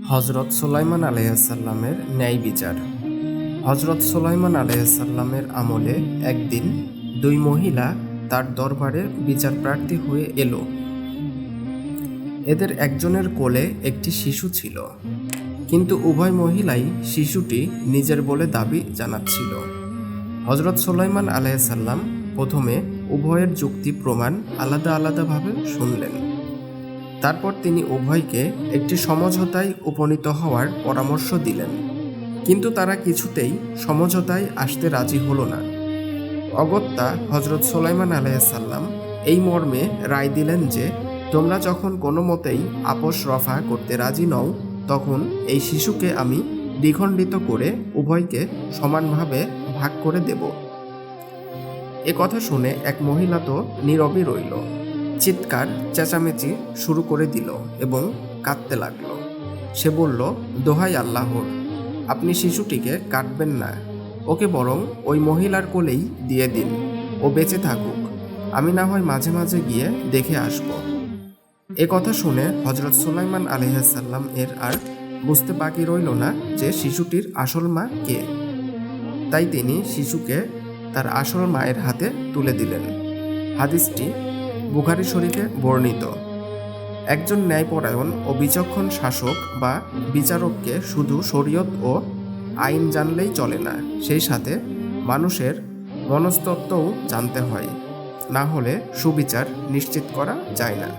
হজরত সুলাইমান আলাইহিসসালামের ন্যায় বিচার। হজরত সুলাইমান আলাইহিসসালামের আমলে একদিন দুই মহিলা তার দরবারে বিচার প্রার্থী হয়ে এলো। এদের একজনের কোলে একটি শিশু ছিল, কিন্তু উভয় মহিলাই শিশুটি নিজের বলে দাবি জানাচ্ছিল। হজরত সুলাইমান আলাইহিসসালাম প্রথমে উভয়ের যুক্তি প্রমাণ আলাদা আলাদাভাবে শুনলেন। তারপর তিনি উভয়কে একটি সমঝোতায় উপনীত হওয়ার পরামর্শ দিলেন, কিন্তু তারা কিছুতেই সমঝোতায় আসতে রাজি হলো না। অগত্যা হজরত সুলাইমান আলাইহিসসালাম এই মর্মে রায় দিলেন যে, তোমরা যখন কোনো মতেই আপোষ রফা করতে রাজি নও, তখন এই শিশুকে আমি দ্বিখণ্ডিত করে উভয়কে সমানভাবে ভাগ করে দেব। এ কথা শুনে এক মহিলা তো নীরবই রইল, চিৎকার চেঁচামেচি শুরু করে দিল এবং কাঁদতে লাগল। সে বলল, দোহাই আল্লাহর, আপনি শিশুটিকে কাটবেন না, ওকে বরং ওই মহিলার কোলেই দিয়ে দিন, ও বেঁচে থাকুক, আমি না হয় মাঝে মাঝে গিয়ে দেখে আসব। এ কথা শুনে হজরত সুলাইমান আলাইহিসসালাম এর আর বুঝতে বাকি রইল না যে শিশুটির আসল মা কে। তাই তিনি শিশুকে তার আসল মায়ের হাতে তুলে দিলেন। হাদিসটি বুখারী শরীফে বর্ণিত। একজন ন্যায়পরায়ণ ও বিচক্ষণ শাসক বা বিচারককে শুধু শরীয়ত ও আইন জানলেই চলে না, সেই সাথে মানুষের মনস্তত্ত্বও জানতে হয়, না হলে সুবিচার নিশ্চিত করা যায় না।